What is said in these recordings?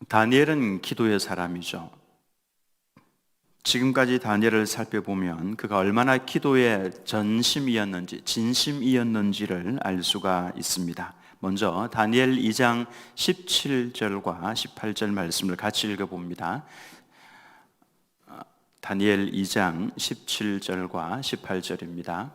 다니엘은 기도의 사람이죠. 지금까지 다니엘을 살펴보면 그가 얼마나 기도의 전심이었는지, 진심이었는지를 알 수가 있습니다. 먼저 다니엘 2장 17절과 18절 말씀을 같이 읽어봅니다. 다니엘 2장 17절과 18절입니다.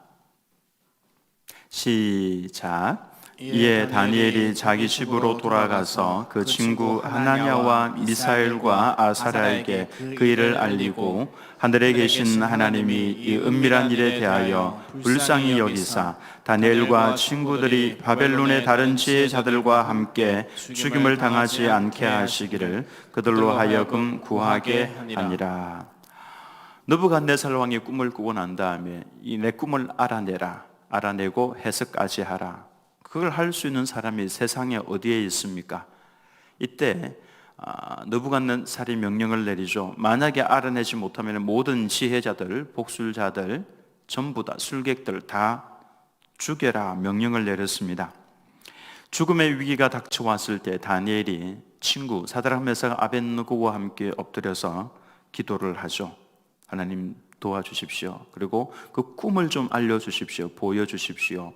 시작. 이에 다니엘이 자기 집으로 돌아가서 그 친구 하나냐와 미사엘과 아사랴에게 그 일을 알리고 하늘에 계신 하나님이 이 은밀한 일에 대하여 불쌍히 여기사 다니엘과 친구들이 바벨론의 다른 지혜자들과 함께 죽임을 당하지 않게 하시기를 그들로 하여금 구하게 하니라. 느부갓네살 왕이 꿈을 꾸고 난 다음에 이 내 꿈을 알아내고 해석까지 하라. 그걸 할 수 있는 사람이 세상에 어디에 있습니까? 이때 느부갓네살이 명령을 내리죠. 만약에 알아내지 못하면 모든 지혜자들, 복술자들, 전부 다 술객들 다 죽여라 명령을 내렸습니다. 죽음의 위기가 닥쳐왔을 때 다니엘이 친구 사드락 메삭 아벳느고와 함께 엎드려서 기도를 하죠. 하나님 도와주십시오. 그리고 그 꿈을 좀 알려주십시오. 보여주십시오.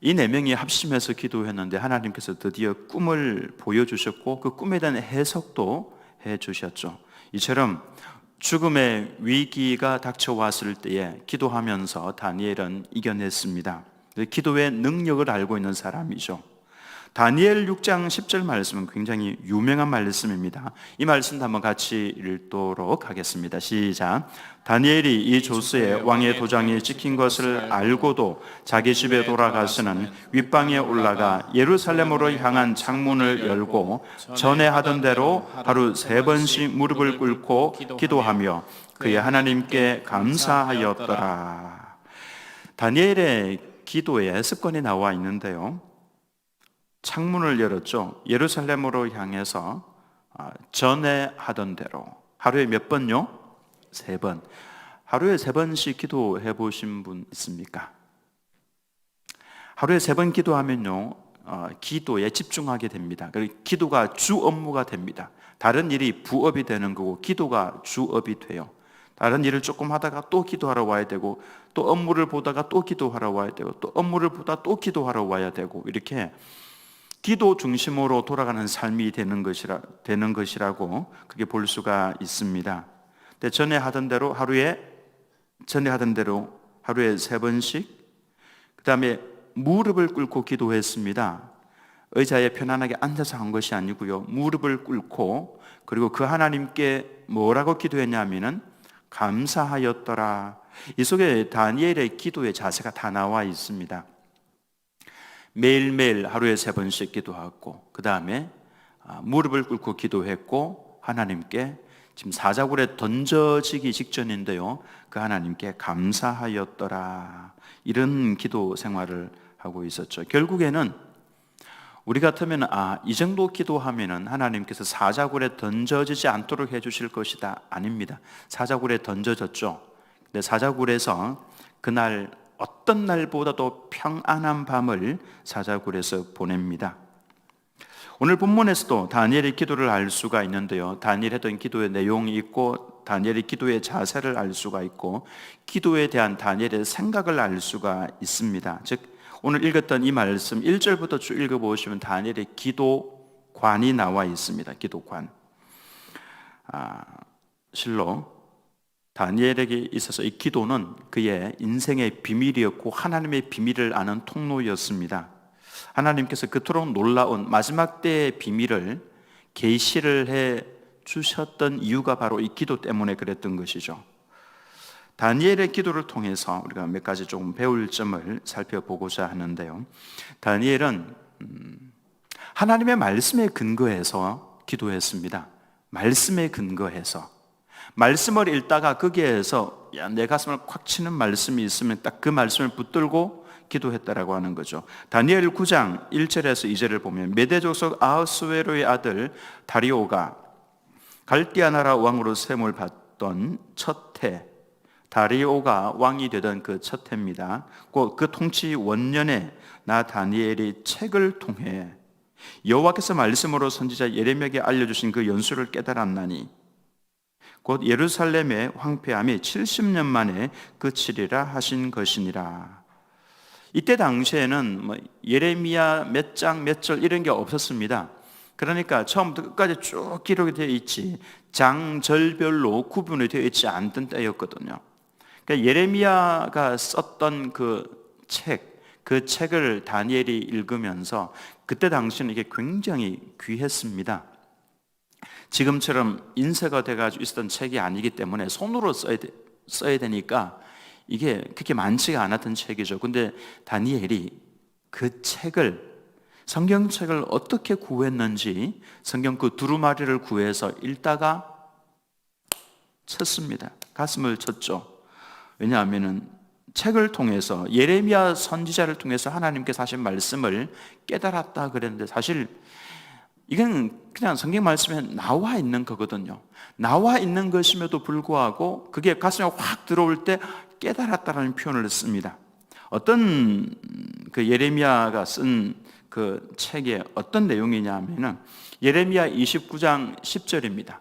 이 네 명이 합심해서 기도했는데 하나님께서 드디어 꿈을 보여주셨고 그 꿈에 대한 해석도 해주셨죠. 이처럼 죽음의 위기가 닥쳐왔을 때에 기도하면서 다니엘은 이겨냈습니다. 기도의 능력을 알고 있는 사람이죠. 다니엘 6장 10절 말씀은 굉장히 유명한 말씀입니다. 이 말씀도 한번 같이 읽도록 하겠습니다. 시작. 다니엘이 이 조스의 왕의 도장이 찍힌 것을 알고도 자기 집에 돌아가서는 윗방에 올라가 예루살렘으로 향한 창문을 열고 전에 하던 대로 하루 3번씩 무릎을 꿇고 기도하며 그의 하나님께 감사하였더라. 다니엘의 기도에 습관이 나와 있는데요, 창문을 열었죠. 예루살렘으로 향해서 전에 하던 대로 하루에 몇 번요? 3번. 하루에 3번씩 기도해 보신 분 있습니까? 하루에 3번 기도하면요, 기도에 집중하게 됩니다. 그리고 기도가 주 업무가 됩니다. 다른 일이 부업이 되는 거고 기도가 주업이 돼요. 다른 일을 조금 하다가 또 기도하러 와야 되고, 또 업무를 보다가 또 기도하러 와야 되고, 또 업무를 보다 또 기도하러 와야 되고, 이렇게 기도 중심으로 돌아가는 삶이 되는 것이라고 그렇게 볼 수가 있습니다. 근데 전에 하던 대로 하루에 3번씩, 그 다음에 무릎을 꿇고 기도했습니다. 의자에 편안하게 앉아서 한 것이 아니고요, 무릎을 꿇고, 그리고 그 하나님께 뭐라고 기도했냐면은 감사하였더라. 이 속에 다니엘의 기도의 자세가 다 나와 있습니다. 매일매일 하루에 3번씩 기도하고, 그 다음에 무릎을 꿇고 기도했고, 하나님께 지금 사자굴에 던져지기 직전인데요, 그 하나님께 감사하였더라. 이런 기도 생활을 하고 있었죠. 결국에는 우리 같으면 이 정도 기도하면은 하나님께서 사자굴에 던져지지 않도록 해주실 것이다. 아닙니다. 사자굴에 던져졌죠. 근데 사자굴에서 그날 어떤 날보다도 평안한 밤을 사자굴에서 보냅니다. 오늘 본문에서도 다니엘의 기도를 알 수가 있는데요, 다니엘 했던 기도의 내용이 있고, 다니엘의 기도의 자세를 알 수가 있고, 기도에 대한 다니엘의 생각을 알 수가 있습니다. 즉 오늘 읽었던 이 말씀 1절부터 쭉 읽어보시면 다니엘의 기도관이 나와 있습니다. 기도관. 실로 다니엘에게 있어서 이 기도는 그의 인생의 비밀이었고 하나님의 비밀을 아는 통로였습니다. 하나님께서 그토록 놀라운 마지막 때의 비밀을 계시를 해 주셨던 이유가 바로 이 기도 때문에 그랬던 것이죠. 다니엘의 기도를 통해서 우리가 몇 가지 조금 배울 점을 살펴보고자 하는데요, 다니엘은 하나님의 말씀에 근거해서 기도했습니다. 말씀에 근거해서, 말씀을 읽다가 거기에서 내 가슴을 콱 치는 말씀이 있으면 딱 그 말씀을 붙들고 기도했다라고 하는 거죠. 다니엘 9장 1절에서 2절을 보면 메대 족속 아하수에로의 아들 다리오가 갈대아 나라 왕으로 세움을 받던 첫 해, 다리오가 왕이 되던 그 첫 해입니다. 그 통치 원년에 나 다니엘이 책을 통해 여호와께서 말씀으로 선지자 예레미야에게 알려주신 그 연수를 깨달았나니 곧 예루살렘의 황폐함이 70년 만에 그치리라 하신 것이니라. 이때 당시에는 예레미야 몇 장 몇 절 이런 게 없었습니다. 그러니까 처음부터 끝까지 쭉 기록이 되어 있지 장절별로 구분이 되어 있지 않던 때였거든요. 그러니까 예레미야가 썼던 그 책을 다니엘이 읽으면서 그때 당시에는 이게 굉장히 귀했습니다. 지금처럼 인쇄가 돼가지고 있었던 책이 아니기 때문에 손으로 써야 되니까 이게 그렇게 많지가 않았던 책이죠. 근데 다니엘이 그 책을, 성경책을 어떻게 구했는지 성경 그 두루마리를 구해서 읽다가 쳤습니다. 가슴을 쳤죠. 왜냐하면 책을 통해서, 예레미야 선지자를 통해서 하나님께서 하신 말씀을 깨달았다 그랬는데, 사실 이건 그냥 성경 말씀에 나와 있는 거거든요. 나와 있는 것임에도 불구하고 그게 가슴에 확 들어올 때 깨달았다라는 표현을 씁니다. 어떤 그 예레미야가 쓴 그 책에 어떤 내용이냐 하면은 예레미야 29장 10절입니다.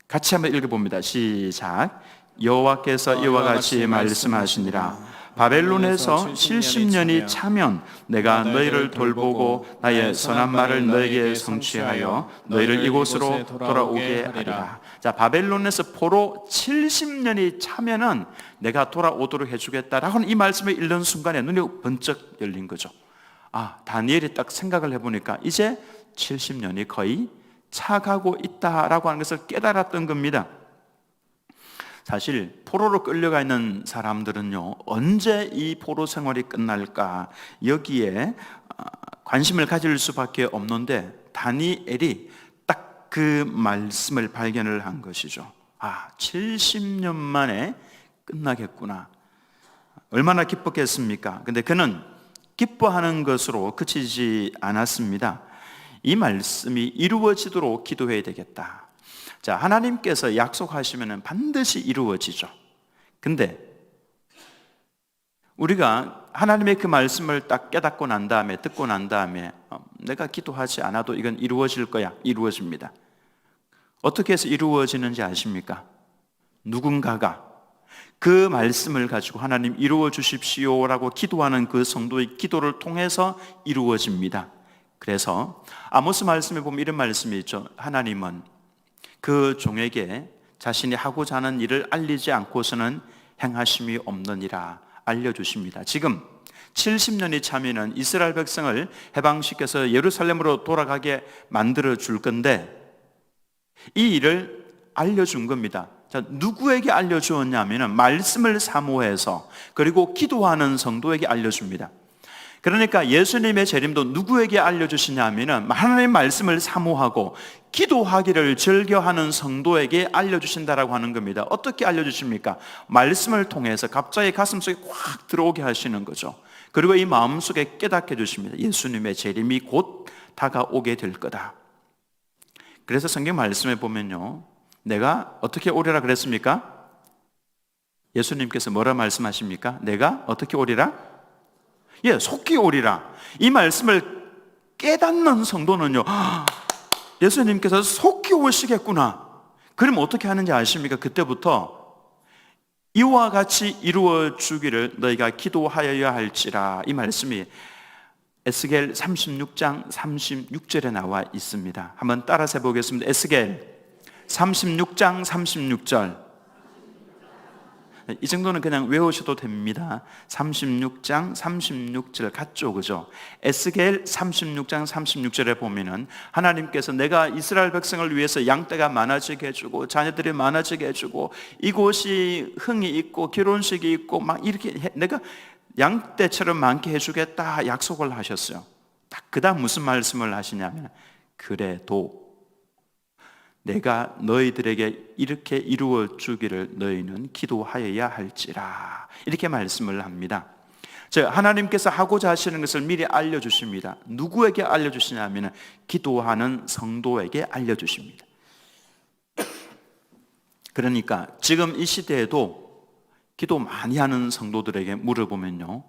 같이 한번 읽어봅니다. 시작. 여호와께서 이와 같이 말씀하시니라. 바벨론에서 70년이 차면 내가 너희를 돌보고 나의 선한 말을 너에게 성취하여 너희를 이곳으로 돌아오게 하리라. 자, 바벨론에서 포로 70년이 차면은 내가 돌아오도록 해주겠다라고 이 말씀을 읽는 순간에 눈이 번쩍 열린 거죠. 다니엘이 딱 생각을 해보니까 이제 70년이 거의 차가고 있다라고 하는 것을 깨달았던 겁니다. 사실 포로로 끌려가 있는 사람들은요, 언제 이 포로 생활이 끝날까 여기에 관심을 가질 수밖에 없는데, 다니엘이 딱 그 말씀을 발견을 한 것이죠. 70년 만에 끝나겠구나. 얼마나 기뻤겠습니까? 근데 그는 기뻐하는 것으로 그치지 않았습니다. 이 말씀이 이루어지도록 기도해야 되겠다. 자, 하나님께서 약속하시면 반드시 이루어지죠. 근데 우리가 하나님의 그 말씀을 딱 깨닫고 난 다음에, 듣고 난 다음에 내가 기도하지 않아도 이건 이루어질 거야. 이루어집니다. 어떻게 해서 이루어지는지 아십니까? 누군가가 그 말씀을 가지고 하나님 이루어 주십시오라고 기도하는 그 성도의 기도를 통해서 이루어집니다. 그래서 아모스 말씀에 보면 이런 말씀이 있죠. 하나님은 그 종에게 자신이 하고자 하는 일을 알리지 않고서는 행하심이 없느니라 알려주십니다. 지금 70년이 차면은 이스라엘 백성을 해방시켜서 예루살렘으로 돌아가게 만들어 줄 건데, 이 일을 알려준 겁니다. 자, 누구에게 알려주었냐면은 말씀을 사모해서 그리고 기도하는 성도에게 알려줍니다. 그러니까 예수님의 재림도 누구에게 알려주시냐 하면은 하나님의 말씀을 사모하고 기도하기를 즐겨하는 성도에게 알려주신다라고 하는 겁니다. 어떻게 알려주십니까? 말씀을 통해서 갑자기 가슴속에 확 들어오게 하시는 거죠. 그리고 이 마음속에 깨닫게 해주십니다. 예수님의 재림이 곧 다가오게 될 거다. 그래서 성경 말씀에 보면요, 내가 어떻게 오리라 그랬습니까? 예수님께서 뭐라 말씀하십니까? 내가 어떻게 오리라? 속히 오리라. 이 말씀을 깨닫는 성도는요, 예수님께서 속히 오시겠구나. 그럼 어떻게 하는지 아십니까? 그때부터 이와 같이 이루어 주기를 너희가 기도하여야 할지라. 이 말씀이 에스겔 36장 36절에 나와 있습니다. 한번 따라서 해보겠습니다. 에스겔 36장 36절. 이 정도는 그냥 외우셔도 됩니다. 36장 36절 같죠, 그죠? 에스겔 36장 36절에 보면은 하나님께서 내가 이스라엘 백성을 위해서 양떼가 많아지게 해주고 자녀들이 많아지게 해주고 이곳이 흥이 있고 결혼식이 있고 막 이렇게 내가 양떼처럼 많게 해주겠다 약속을 하셨어요. 딱 그 다음 무슨 말씀을 하시냐면, 그래도 내가 너희들에게 이렇게 이루어 주기를 너희는 기도하여야 할지라. 이렇게 말씀을 합니다. 즉 하나님께서 하고자 하시는 것을 미리 알려주십니다. 누구에게 알려주시냐면 기도하는 성도에게 알려주십니다. 그러니까 지금 이 시대에도 기도 많이 하는 성도들에게 물어보면요,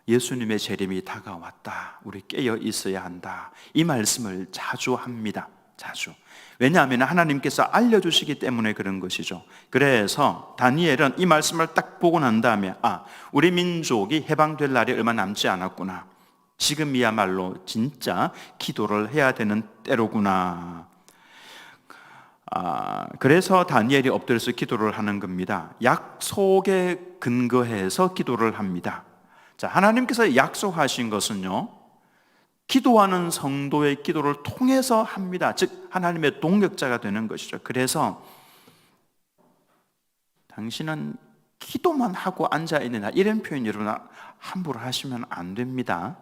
예수님의 재림이 다가왔다. 우리 깨어 있어야 한다. 이 말씀을 자주 합니다. 자주. 왜냐하면 하나님께서 알려주시기 때문에 그런 것이죠. 그래서 다니엘은 이 말씀을 딱 보고 난 다음에 우리 민족이 해방될 날이 얼마 남지 않았구나. 지금이야말로 진짜 기도를 해야 되는 때로구나. 그래서 다니엘이 엎드려서 기도를 하는 겁니다. 약속에 근거해서 기도를 합니다. 자, 하나님께서 약속하신 것은요, 기도하는 성도의 기도를 통해서 합니다. 즉 하나님의 동력자가 되는 것이죠. 그래서 당신은 기도만 하고 앉아있느냐, 이런 표현 여러분 함부로 하시면 안 됩니다.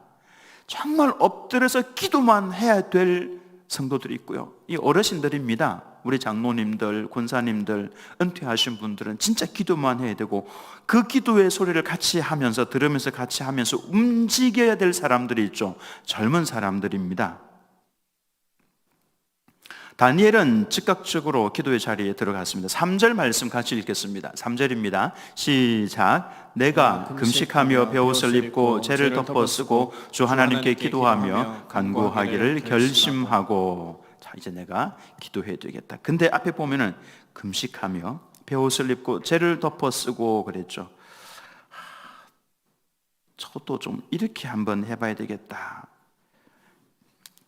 정말 엎드려서 기도만 해야 될 성도들이 있고요, 이 어르신들입니다. 우리 장로님들, 권사님들, 은퇴하신 분들은 진짜 기도만 해야 되고, 그 기도의 소리를 같이 하면서, 들으면서 같이 하면서 움직여야 될 사람들이 있죠. 젊은 사람들입니다. 다니엘은 즉각적으로 기도의 자리에 들어갔습니다. 3절 말씀 같이 읽겠습니다. 3절입니다. 시작. 내가 금식하며 베옷을 입고 죄를 덮어 쓰고 주 하나님께 기도하며 간구하기를 결심하고. 자, 이제 내가 기도해야 되겠다. 근데 앞에 보면은 금식하며 베옷을 입고 죄를 덮어 쓰고 그랬죠. 저도 좀 이렇게 한번 해봐야 되겠다.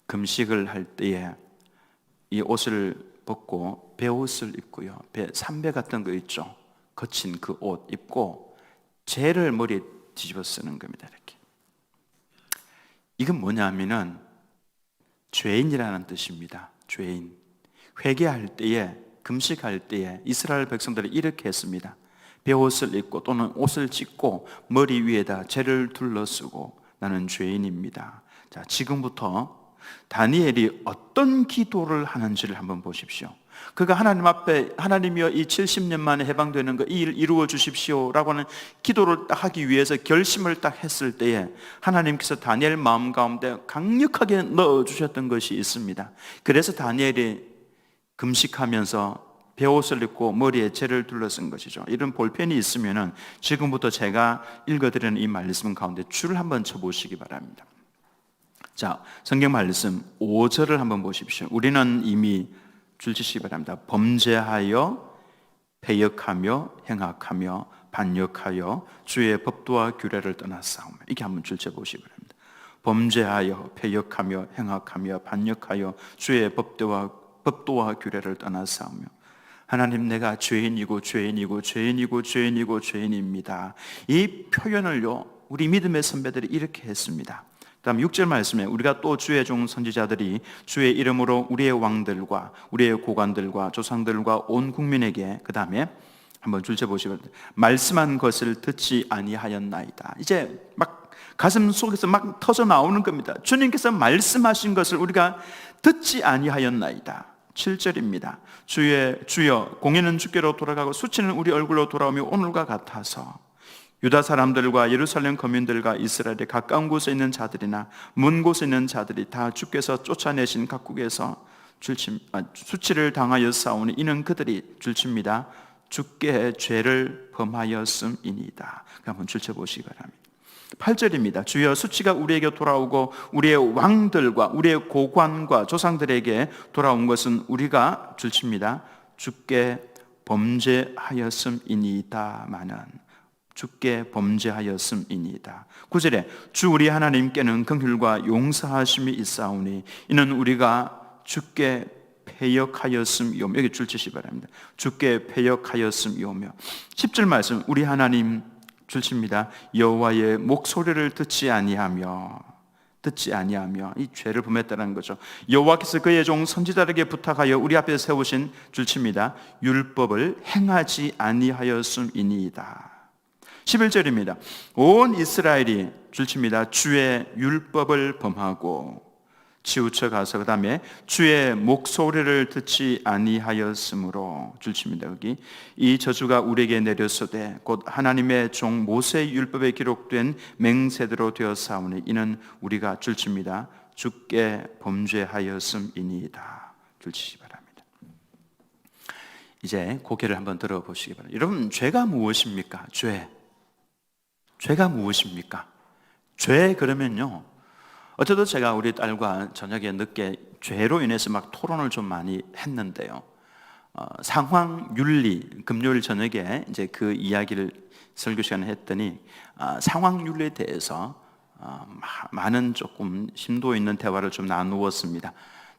금식을 할 때에 이 옷을 벗고 베옷을 입고요, 삼배 같은 거 있죠, 거친 그 옷 입고 죄를 머리에 뒤집어 쓰는 겁니다. 이렇게. 이건 뭐냐면은 죄인이라는 뜻입니다. 죄인. 회개할 때에, 금식할 때에 이스라엘 백성들이 이렇게 했습니다. 베옷을 입고 또는 옷을 찢고 머리 위에다 죄를 둘러쓰고 나는 죄인입니다. 자, 지금부터 다니엘이 어떤 기도를 하는지를 한번 보십시오. 그가 하나님 앞에, 하나님이여 이 70년 만에 해방되는 거 이 일 이루어 주십시오 라고 하는 기도를 딱 하기 위해서 결심을 딱 했을 때에 하나님께서 다니엘 마음 가운데 강력하게 넣어주셨던 것이 있습니다. 그래서 다니엘이 금식하면서 베옷을 입고 머리에 죄를 둘러쓴 것이죠. 이런 볼펜이 있으면 지금부터 제가 읽어드리는 이 말씀 가운데 줄을 한번 쳐보시기 바랍니다. 자, 성경 말씀 5절을 한번 보십시오. 우리는 이미 줄치시기 바랍니다. 범죄하여 패역하며 행악하며 반역하여 주의 법도와 규례를 떠났사오며. 이게 한번 줄쳐 보시기 바랍니다. 범죄하여 패역하며 행악하며 반역하여 주의 법도와 규례를 떠났사오며. 하나님, 내가 죄인이고 죄인이고 죄인이고 죄인이고 죄인입니다. 이 표현을요, 우리 믿음의 선배들이 이렇게 했습니다. 다음 6절 말씀에 우리가 또 주의 종 선지자들이 주의 이름으로 우리의 왕들과 우리의 고관들과 조상들과 온 국민에게, 그 다음에 한번 줄쳐 보시면 말씀한 것을 듣지 아니하였나이다. 이제 막 가슴 속에서 막 터져 나오는 겁니다. 주님께서 말씀하신 것을 우리가 듣지 아니하였나이다. 7절입니다. 주여 공의는 주께로 돌아가고 수치는 우리 얼굴로 돌아오며 오늘과 같아서 유다 사람들과 예루살렘 거민들과 이스라엘의 가까운 곳에 있는 자들이나 먼 곳에 있는 자들이 다 주께서 쫓아내신 각국에서 수치를 당하여 싸우니 이는 그들이 줄칩니다. 주께 죄를 범하였음이니이다. 한번 줄쳐보시기 바랍니다. 8절입니다. 주여 수치가 우리에게 돌아오고 우리의 왕들과 우리의 고관과 조상들에게 돌아온 것은 우리가 줄칩니다. 주께 범죄하였음이니이다마는 주께 범죄하였음이니이다. 9절에 주 우리 하나님께는 긍휼과 용서하심이 있사오니 이는 우리가 주께 패역하였음이오며. 여기 줄치시 바랍니다. 주께 패역하였음이오며. 10절 말씀 우리 하나님 줄칩니다. 여호와의 목소리를 듣지 아니하며 이 죄를 범했다는 거죠. 여호와께서 그의 종 선지자에게 부탁하여 우리 앞에 세우신 줄칩니다. 율법을 행하지 아니하였음이니이다. 11절입니다. 온 이스라엘이 줄칩니다. 주의 율법을 범하고 치우쳐 가서 그 다음에 주의 목소리를 듣지 아니하였으므로 줄칩니다. 여기 이 저주가 우리에게 내렸으되 곧 하나님의 종 모세의 율법에 기록된 맹세대로 되었사오니 이는 우리가 줄칩니다. 주께 범죄하였음이니이다. 줄치시 바랍니다. 이제 고개를 한번 들어보시기 바랍니다. 여러분, 죄가 무엇입니까? 죄가 무엇입니까? 죄 그러면요, 어제도 제가 우리 딸과 저녁에 늦게 죄로 인해서 막 토론을 좀 많이 했는데요, 상황윤리, 금요일 저녁에 이제 그 이야기를 설교 시간에 했더니 상황윤리에 대해서 많은 조금 심도 있는 대화를 좀 나누었습니다.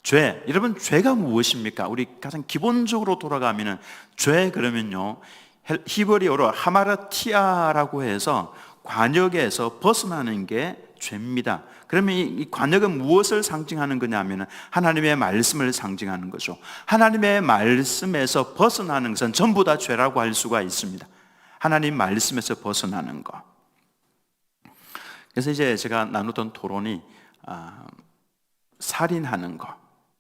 죄, 여러분 죄가 무엇입니까? 우리 가장 기본적으로 돌아가면은 죄 그러면요, 히브리어로 하마르티아라고 해서 관역에서 벗어나는 게 죄입니다. 그러면 이 관역은 무엇을 상징하는 거냐면 하나님의 말씀을 상징하는 거죠. 하나님의 말씀에서 벗어나는 것은 전부 다 죄라고 할 수가 있습니다. 하나님 말씀에서 벗어나는 거. 그래서 이제 제가 나누던 토론이 살인하는 거,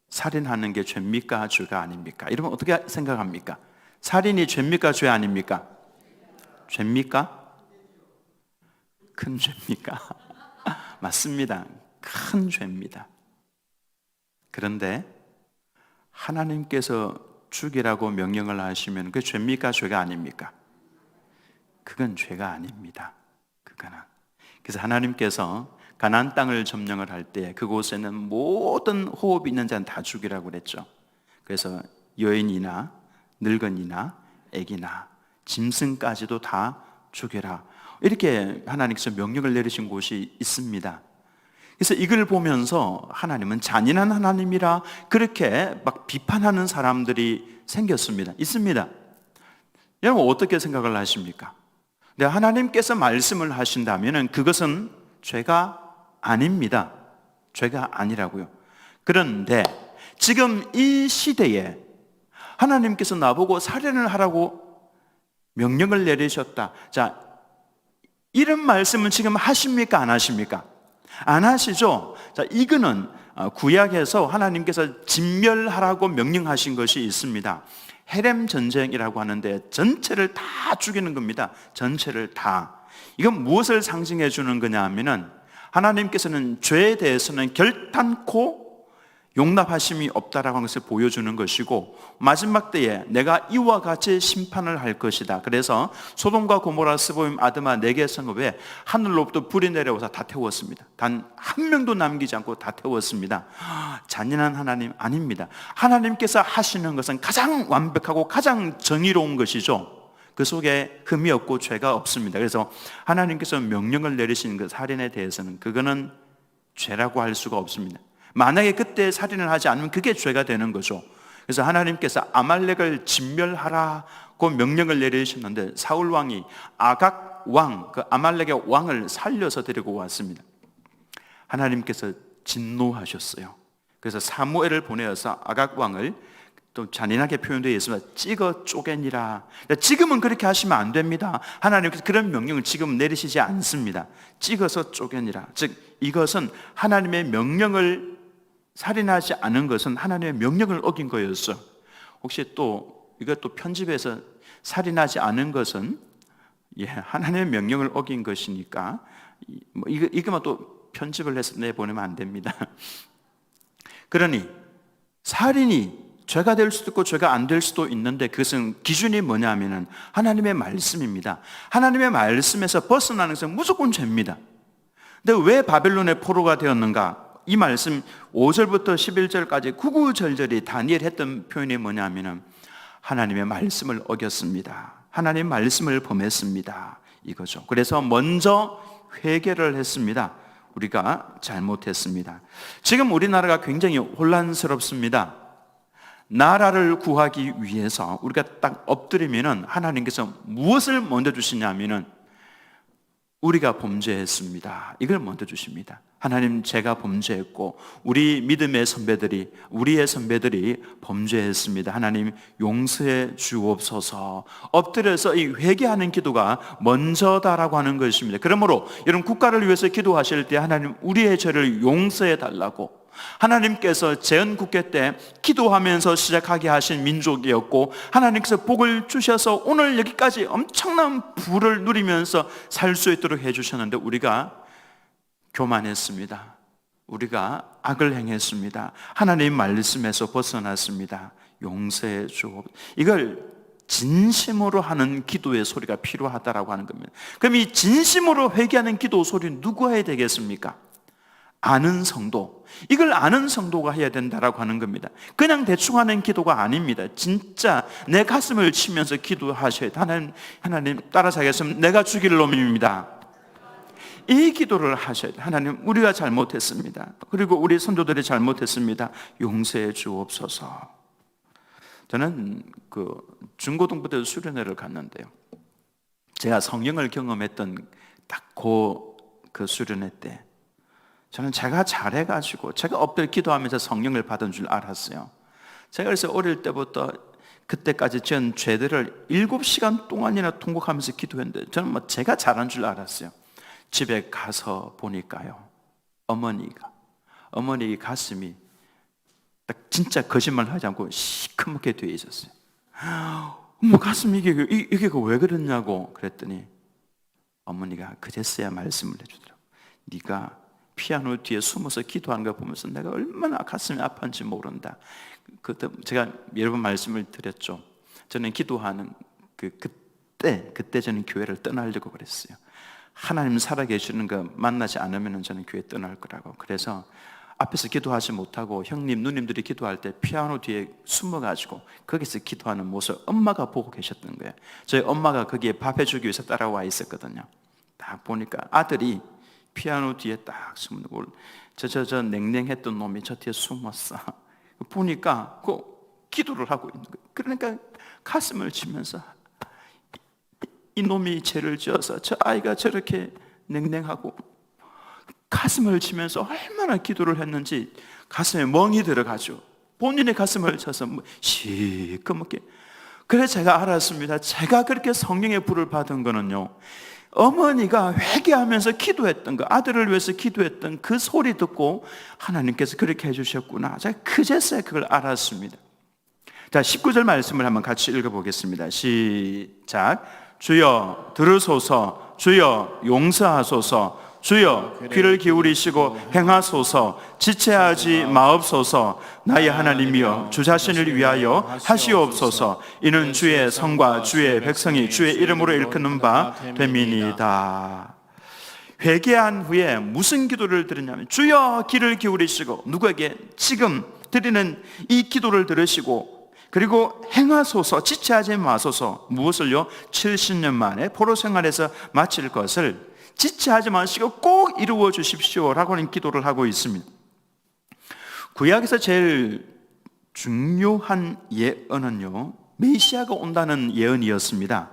살인하는 게 죄입니까? 죄가 아닙니까? 여러분 어떻게 생각합니까? 살인이 죄입니까? 죄 아닙니까? 죄입니까? 큰 죄입니까? 맞습니다. 큰 죄입니다. 그런데 하나님께서 죽이라고 명령을 하시면 그게 죄입니까? 죄가 아닙니까? 그건 죄가 아닙니다. 그거는. 그래서 하나님께서 가나안 땅을 점령을 할 때 그곳에는 모든 호흡이 있는 자는 다 죽이라고 그랬죠. 그래서 여인이나 늙은이나 애기나 짐승까지도 다 죽여라, 이렇게 하나님께서 명령을 내리신 곳이 있습니다. 그래서 이걸 보면서 하나님은 잔인한 하나님이라 그렇게 막 비판하는 사람들이 생겼습니다. 있습니다. 여러분 어떻게 생각을 하십니까? 근데 하나님께서 말씀을 하신다면 그것은 죄가 아닙니다. 죄가 아니라고요. 그런데 지금 이 시대에 하나님께서 나보고 살인을 하라고 명령을 내리셨다. 자, 이런 말씀은 지금 하십니까? 안 하십니까? 안 하시죠? 자, 이거는 구약에서 하나님께서 진멸하라고 명령하신 것이 있습니다. 헤렘 전쟁이라고 하는데 전체를 다 죽이는 겁니다. 전체를 다. 이건 무엇을 상징해 주는 거냐 하면은 하나님께서는 죄에 대해서는 결단코 용납하심이 없다라고 하는 것을 보여주는 것이고, 마지막 때에 내가 이와 같이 심판을 할 것이다. 그래서 소돔과 고모라, 스보임, 아드마 4개 성읍에 하늘로부터 불이 내려와서 다 태웠습니다. 단 한 명도 남기지 않고 다 태웠습니다. 잔인한 하나님 아닙니다. 하나님께서 하시는 것은 가장 완벽하고 가장 정의로운 것이죠. 그 속에 흠이 없고 죄가 없습니다. 그래서 하나님께서 명령을 내리신 그 살인에 대해서는 그거는 죄라고 할 수가 없습니다. 만약에 그때 살인을 하지 않으면 그게 죄가 되는 거죠. 그래서 하나님께서 아말렉을 진멸하라고 명령을 내리셨는데 사울 왕이 아각 왕, 그 아말렉의 왕을 살려서 데리고 왔습니다. 하나님께서 진노하셨어요. 그래서 사무엘을 보내어서 아각 왕을, 또 잔인하게 표현되어 있습니다, 찍어 쪼개니라. 지금은 그렇게 하시면 안 됩니다. 하나님께서 그런 명령을 지금 내리시지 않습니다. 찍어서 쪼개니라. 즉 이것은 하나님의 명령을, 살인하지 않은 것은 하나님의 명령을 어긴 거였어. 혹시 또 이것도 편집해서 살인하지 않은 것은 하나님의 명령을 어긴 것이니까 이거만 또 편집을 해서 내보내면 안 됩니다. 그러니 살인이 죄가 될 수도 있고 죄가 안 될 수도 있는데 그것은 기준이 뭐냐면은 하나님의 말씀입니다. 하나님의 말씀에서 벗어나는 것은 무조건 죄입니다. 근데 왜 바벨론의 포로가 되었는가? 이 말씀 5절부터 11절까지 구구절절히 다니엘 했던 표현이 뭐냐면은 하나님의 말씀을 어겼습니다. 하나님 말씀을 범했습니다. 이거죠. 그래서 먼저 회개를 했습니다. 우리가 잘못했습니다. 지금 우리나라가 굉장히 혼란스럽습니다. 나라를 구하기 위해서 우리가 딱 엎드리면은 하나님께서 무엇을 먼저 주시냐면은 우리가 범죄했습니다. 이걸 먼저 주십니다. 하나님, 제가 범죄했고 우리 믿음의 선배들이, 우리의 선배들이 범죄했습니다. 하나님 용서해 주옵소서. 엎드려서 이 회개하는 기도가 먼저다라고 하는 것입니다. 그러므로 여러분 국가를 위해서 기도하실 때 하나님 우리의 죄를 용서해 달라고, 하나님께서 재헌국회 때 기도하면서 시작하게 하신 민족이었고 하나님께서 복을 주셔서 오늘 여기까지 엄청난 부를 누리면서 살 수 있도록 해주셨는데 우리가 교만했습니다. 우리가 악을 행했습니다. 하나님 말씀에서 벗어났습니다. 용서해 주옵소서. 이걸 진심으로 하는 기도의 소리가 필요하다라고 하는 겁니다. 그럼 이 진심으로 회개하는 기도 소리는 누가 해야 되겠습니까? 아는 성도, 이걸 아는 성도가 해야 된다라고 하는 겁니다. 그냥 대충 하는 기도가 아닙니다. 진짜 내 가슴을 치면서 기도하셔야 돼요. 하나님 따라서 하겠습니다. 내가 죽일 놈입니다. 이 기도를 하셔야 돼요. 하나님, 우리가 잘못했습니다. 그리고 우리 선조들이 잘못했습니다. 용서해 주옵소서. 저는 중고등부 때 수련회를 갔는데요, 제가 성령을 경험했던 딱 그 수련회 때 저는 제가 잘해가지고 제가 엎드려 기도하면서 성령을 받은 줄 알았어요. 제가 그래서 어릴 때부터 그때까지 전 죄들을 7시간 동안이나 통곡하면서 기도했는데 저는 뭐 제가 잘한 줄 알았어요. 집에 가서 보니까요, 어머니 가슴이 딱 진짜 거짓말 하지 않고 시커멓게 되어 있었어요. 어머, 가슴이 이게 왜 그랬냐고 그랬더니 어머니가 그제서야 말씀을 해주더라고요. 네가 피아노 뒤에 숨어서 기도하는 거 보면서 내가 얼마나 가슴이 아팠는지 모른다. 그때 제가 여러 번 말씀을 드렸죠. 저는 기도하는 그때 저는 교회를 떠나려고 그랬어요. 하나님 살아계시는 거 만나지 않으면 저는 교회 떠날 거라고. 그래서 앞에서 기도하지 못하고 형님, 누님들이 기도할 때 피아노 뒤에 숨어가지고 거기서 기도하는 모습 엄마가 보고 계셨던 거예요. 저희 엄마가 거기에 밥 해주기 위해서 따라와 있었거든요. 딱 보니까 아들이 피아노 뒤에 딱 숨고 저 냉랭했던 놈이 저 뒤에 숨었어. 보니까 기도를 하고 있는 거예요. 그러니까 가슴을 치면서 이 놈이 죄를 지어서 저 아이가 저렇게 냉랭하고, 가슴을 치면서 얼마나 기도를 했는지 가슴에 멍이 들어가죠. 본인의 가슴을 쳐서 시커멓게. 그래서 제가 알았습니다. 제가 그렇게 성령의 불을 받은 거는요, 어머니가 회개하면서 기도했던 거, 아들을 위해서 기도했던 그 소리 듣고 하나님께서 그렇게 해주셨구나. 제가 그제서야 그걸 알았습니다. 자, 19절 말씀을 한번 같이 읽어보겠습니다. 시작. 주여 들으소서, 주여 용서하소서, 주여 귀를 기울이시고 행하소서, 지체하지 마옵소서. 나의 하나님이여, 주 자신을 위하여 하시옵소서. 이는 주의 성과 주의 백성이 주의 이름으로 일컫는 바 됨이니이다. 회개한 후에 무슨 기도를 드리냐면, 주여 귀를 기울이시고, 누구에게? 지금 드리는 이 기도를 들으시고, 그리고 행하소서, 지체하지 마소서. 무엇을요? 70년 만에 포로 생활에서 마칠 것을 지체하지 마시고 꼭 이루어 주십시오라고 하는 기도를 하고 있습니다. 구약에서 제일 중요한 예언은요, 메시아가 온다는 예언이었습니다.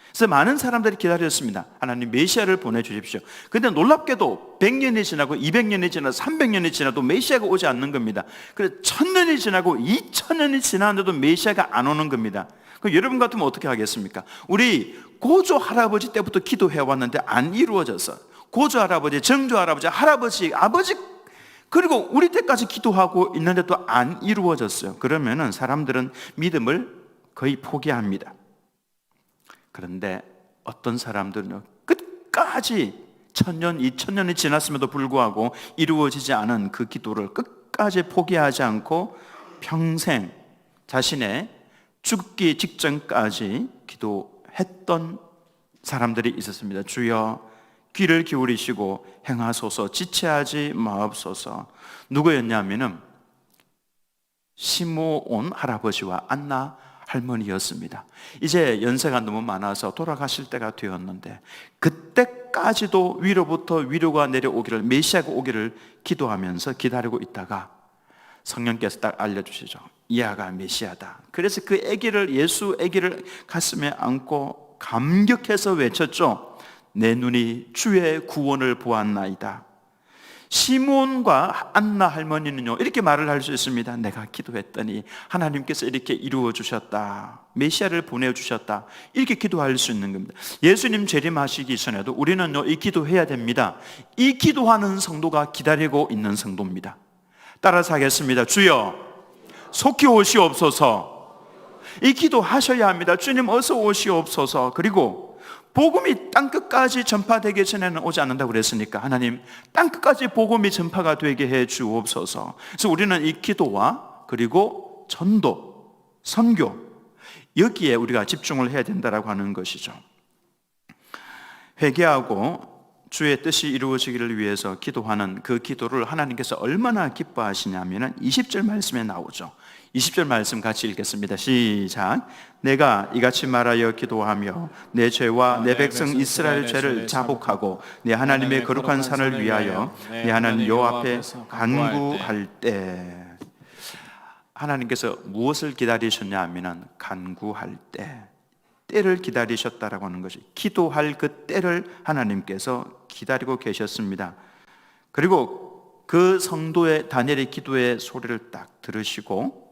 그래서 많은 사람들이 기다렸습니다. 하나님 메시아를 보내주십시오. 그런데 놀랍게도 100년이 지나고 200년이 지나고 300년이 지나도 메시아가 오지 않는 겁니다. 그래서 1000년이 지나고 2000년이 지났는데도 메시아가 안 오는 겁니다. 그럼 여러분 같으면 어떻게 하겠습니까? 우리 고조 할아버지 때부터 기도해 왔는데 안 이루어져서, 고조 할아버지, 정조 할아버지, 할아버지, 아버지, 그리고 우리 때까지 기도하고 있는데도 안 이루어졌어요. 그러면은 사람들은 믿음을 거의 포기합니다. 그런데 어떤 사람들은요, 끝까지 1000년, 2000년이 지났음에도 불구하고 이루어지지 않은 그 기도를 끝까지 포기하지 않고 평생 자신의 죽기 직전까지 기도했던 사람들이 있었습니다. 주여 귀를 기울이시고 행하소서, 지체하지 마옵소서. 누구였냐면은 시므온 할아버지와 안나 할머니였습니다. 이제 연세가 너무 많아서 돌아가실 때가 되었는데, 그때까지도 위로부터 위로가 내려오기를, 메시아가 오기를 기도하면서 기다리고 있다가 성령께서 딱 알려주시죠. 이 아가 메시아다. 그래서 그 아기를, 예수 아기를 가슴에 안고 감격해서 외쳤죠. 내 눈이 주의 구원을 보았나이다. 시므온과 안나 할머니는요, 이렇게 말을 할 수 있습니다. 내가 기도했더니 하나님께서 이렇게 이루어 주셨다, 메시아를 보내주셨다, 이렇게 기도할 수 있는 겁니다. 예수님 재림하시기 전에도 우리는요, 이 기도해야 됩니다. 이 기도하는 성도가 기다리고 있는 성도입니다. 따라서 하겠습니다. 주여 속히 오시옵소서. 이 기도 하셔야 합니다. 주님 어서 오시옵소서. 그리고 복음이 땅끝까지 전파되기 전에는 오지 않는다고 그랬으니까 하나님 땅끝까지 복음이 전파가 되게 해 주옵소서. 그래서 우리는 이 기도와 그리고 전도, 선교, 여기에 우리가 집중을 해야 된다라고 하는 것이죠. 회개하고 주의 뜻이 이루어지기를 위해서 기도하는 그 기도를 하나님께서 얼마나 기뻐하시냐면 20절 말씀에 나오죠. 20절 말씀 같이 읽겠습니다. 시작. 내가 이같이 말하여 기도하며 내 죄와 내 백성 이스라엘 죄를 자복하고 내 하나님의 거룩한 산을 위하여 내 하나님 여호와 앞에 간구할 때, 하나님께서 무엇을 기다리셨냐 하면 간구할 때, 때를 기다리셨다라고 하는 것이, 기도할 그 때를 하나님께서 기다리고 계셨습니다. 그리고 그 성도의 다니엘의 기도의 소리를 딱 들으시고,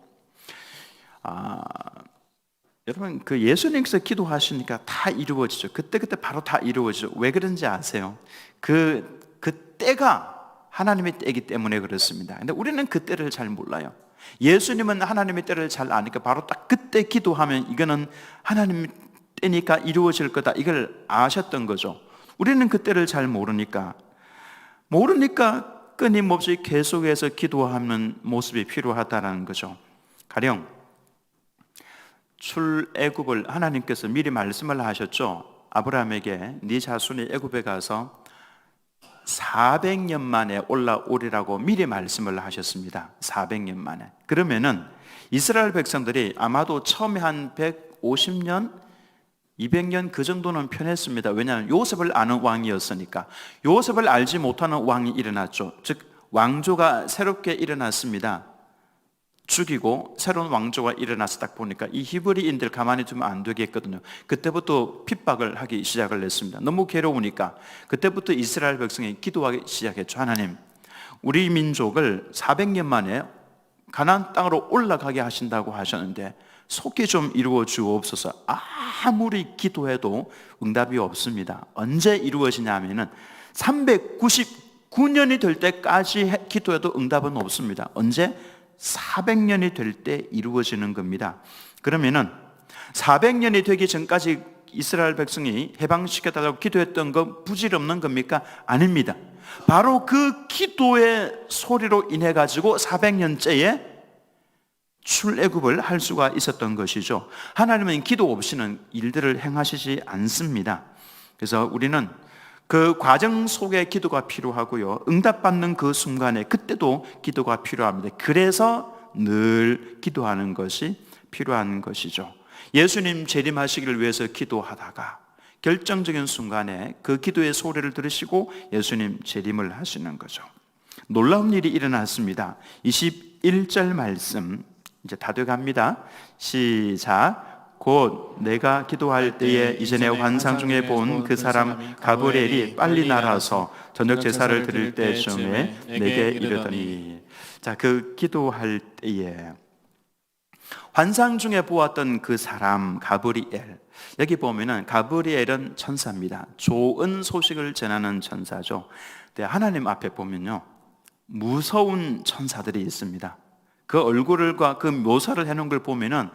여러분 그 예수님께서 기도하시니까 다 이루어지죠. 그때 바로 다 이루어지죠. 왜 그런지 아세요? 그 때가 하나님의 때이기 때문에 그렇습니다. 근데 우리는 그 때를 잘 몰라요. 예수님은 하나님의 때를 잘 아니까 바로 딱 그때 기도하면 이거는 하나님의 때니까 이루어질 거다, 이걸 아셨던 거죠. 우리는 그 때를 잘 모르니까 끊임없이 계속해서 기도하는 모습이 필요하다는 거죠. 가령 출애굽을 하나님께서 미리 말씀을 하셨죠. 아브라함에게 네 자손이 애굽에 가서 400년 만에 올라오리라고 미리 말씀을 하셨습니다. 400년 만에. 그러면은 이스라엘 백성들이 아마도 처음에 한 150년, 200년 그 정도는 편했습니다. 왜냐하면 요셉을 아는 왕이었으니까. 요셉을 알지 못하는 왕이 일어났죠. 즉 왕조가 새롭게 일어났습니다. 죽이고 새로운 왕조가 일어나서 딱 보니까 이 히브리인들 가만히 두면 안 되겠거든요. 그때부터 핍박을 하기 시작을 했습니다. 너무 괴로우니까 그때부터 이스라엘 백성이 기도하기 시작했죠. 하나님, 우리 민족을 400년 만에 가나안 땅으로 올라가게 하신다고 하셨는데 속히 좀 이루어 주옵소서. 아무리 기도해도 응답이 없습니다. 언제 이루어지냐 하면은 399년이 될 때까지 기도해도 응답은 없습니다. 언제? 400년이 될 때 이루어지는 겁니다. 그러면은 400년이 되기 전까지 이스라엘 백성이 해방시켜달라고 기도했던 건 부질없는 겁니까? 아닙니다. 바로 그 기도의 소리로 인해 가지고 400년째에 출애굽을 할 수가 있었던 것이죠. 하나님은 기도 없이는 일들을 행하시지 않습니다. 그래서 우리는 그 과정 속에 기도가 필요하고요, 응답받는 그 순간에 그때도 기도가 필요합니다. 그래서 늘 기도하는 것이 필요한 것이죠. 예수님 재림하시기를 위해서 기도하다가 결정적인 순간에 그 기도의 소리를 들으시고 예수님 재림을 하시는 거죠. 놀라운 일이 일어났습니다. 21절 말씀 이제 다 돼갑니다. 시작. 곧 내가 기도할 때에 이전에 환상 중에 본 그 사람 가브리엘이 빨리 날아서 저녁 제사를 드릴 때쯤에 내게 이르더니, 자, 그 기도할 때에 환상 중에 보았던 그 사람 가브리엘, 여기 보면은 가브리엘은 천사입니다. 좋은 소식을 전하는 천사죠. 근데 하나님 앞에 보면요, 무서운 천사들이 있습니다. 그 얼굴과 그 묘사를 해놓은 걸 보면은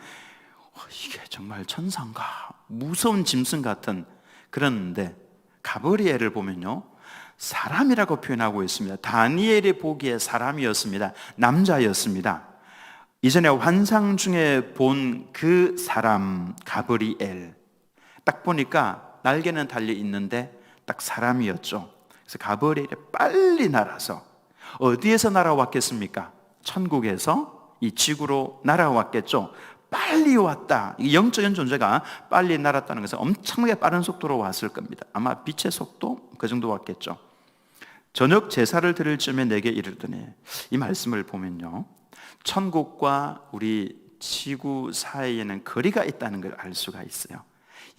이게 정말 천사인가, 무서운 짐승 같은. 그런데 가브리엘을 보면요, 사람이라고 표현하고 있습니다. 다니엘이 보기에 사람이었습니다. 남자였습니다. 이전에 환상 중에 본 그 사람 가브리엘, 딱 보니까 날개는 달려 있는데 딱 사람이었죠. 그래서 가브리엘이 빨리 날아서, 어디에서 날아왔겠습니까? 천국에서 이 지구로 날아왔겠죠. 빨리 왔다. 영적인 존재가 빨리 날았다는 것은 엄청나게 빠른 속도로 왔을 겁니다. 아마 빛의 속도 그 정도 왔겠죠. 저녁 제사를 드릴 쯤에 내게 이르더니, 이 말씀을 보면요, 천국과 우리 지구 사이에는 거리가 있다는 걸 알 수가 있어요.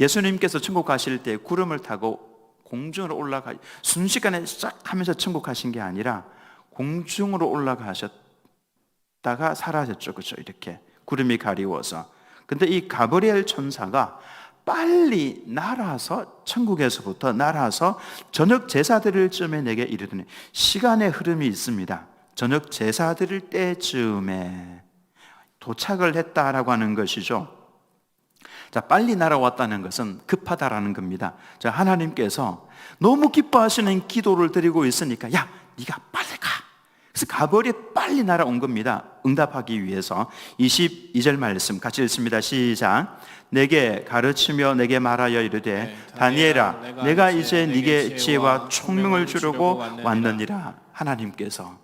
예수님께서 천국 가실 때 구름을 타고 공중으로 올라가, 순식간에 싹 하면서 천국 가신 게 아니라 공중으로 올라가셨다가 사라졌죠. 그렇죠? 이렇게 구름이 가리워서. 근데 이 가브리엘 천사가 빨리 날아서, 천국에서부터 날아서 저녁 제사 드릴 쯤에 내게 이르더니, 시간의 흐름이 있습니다. 저녁 제사 드릴 때쯤에 도착을 했다라고 하는 것이죠. 자, 빨리 날아왔다는 것은 급하다라는 겁니다. 자, 하나님께서 너무 기뻐하시는 기도를 드리고 있으니까, 야, 네가 빨리 가. 그래서 가벌이 빨리 날아온 겁니다. 응답하기 위해서. 22절 말씀 같이 읽습니다. 시작. 내게 가르치며 내게 말하여 이르되 다니엘아 내가 이제 네게 지혜와 총명을 주려고 왔느니라. 하나님께서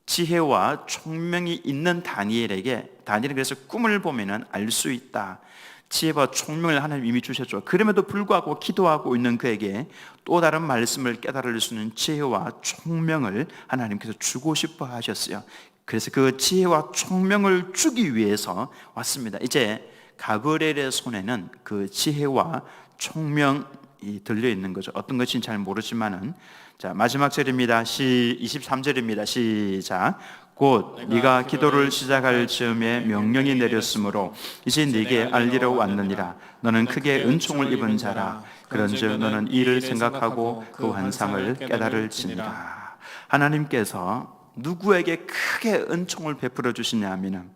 지혜와 총명이 있는 다니엘은 그래서 꿈을 보면은 알 수 있다. 지혜와 총명을 하나님 이미 주셨죠. 그럼에도 불구하고 기도하고 있는 그에게 또 다른 말씀을 깨달을 수 있는 지혜와 총명을 하나님께서 주고 싶어 하셨어요. 그래서 그 지혜와 총명을 주기 위해서 왔습니다. 이제 가브리엘의 손에는 그 지혜와 총명이 들려 있는 거죠. 어떤 것인지 잘 모르지만은, 자, 마지막 절입니다. 23절입니다. 시작. 곧 네가 기도를 시작할 즈음에 명령이 내렸으므로 이제 네게 알리러 왔느니라. 너는 크게 은총을 입은 자라. 그런즉 너는 이를 생각하고 그 환상을 깨달을지니라. 하나님께서 누구에게 크게 은총을 베풀어 주시냐 하면은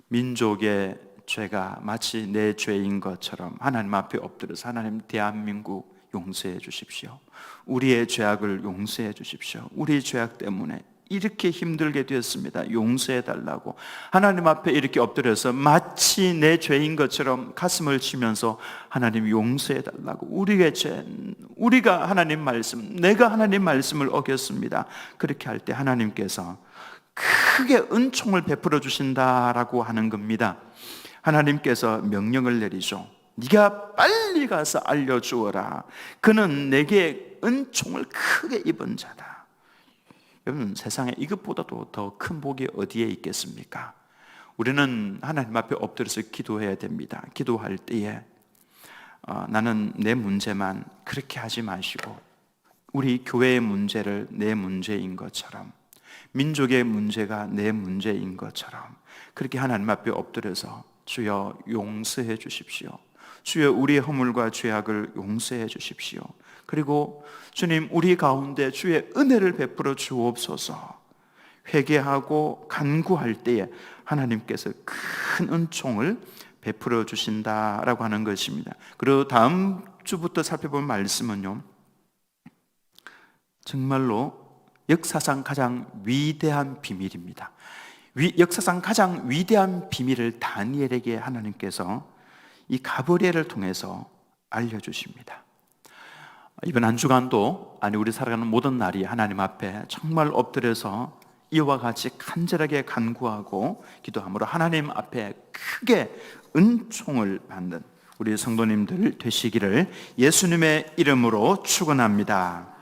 민족의 죄가 마치 내 죄인 것처럼 하나님 앞에 엎드려서 하나님 대한민국 용서해 주십시오. 우리의 죄악을 용서해 주십시오. 우리의 죄악 때문에 이렇게 힘들게 되었습니다. 용서해 달라고 하나님 앞에 이렇게 엎드려서 마치 내 죄인 것처럼 가슴을 치면서 하나님 용서해 달라고, 우리의 죄, 우리가 하나님 말씀, 내가 하나님 말씀을 어겼습니다. 그렇게 할 때 하나님께서 크게 은총을 베풀어 주신다라고 하는 겁니다. 하나님께서 명령을 내리죠. 네가 빨리 가서 알려주어라. 그는 내게 은총을 크게 입은 자다. 여러분, 세상에 이것보다도 더 큰 복이 어디에 있겠습니까? 우리는 하나님 앞에 엎드려서 기도해야 됩니다. 기도할 때에 나는 내 문제만 그렇게 하지 마시고 우리 교회의 문제를 내 문제인 것처럼, 민족의 문제가 내 문제인 것처럼 그렇게 하나님 앞에 엎드려서 주여 용서해 주십시오. 주여 우리의 허물과 죄악을 용서해 주십시오. 그리고 주님, 우리 가운데 주의 은혜를 베풀어 주옵소서. 회개하고 간구할 때에 하나님께서 큰 은총을 베풀어 주신다라고 하는 것입니다. 그리고 다음 주부터 살펴볼 말씀은요, 정말로 역사상 가장 위대한 비밀입니다. 역사상 가장 위대한 비밀을 다니엘에게 하나님께서 이 가브리엘을 통해서 알려주십니다. 이번 한 주간도, 아니 우리 살아가는 모든 날이 하나님 앞에 정말 엎드려서 이와 같이 간절하게 간구하고 기도함으로 하나님 앞에 크게 은총을 받는 우리 성도님들 되시기를 예수님의 이름으로 축원합니다.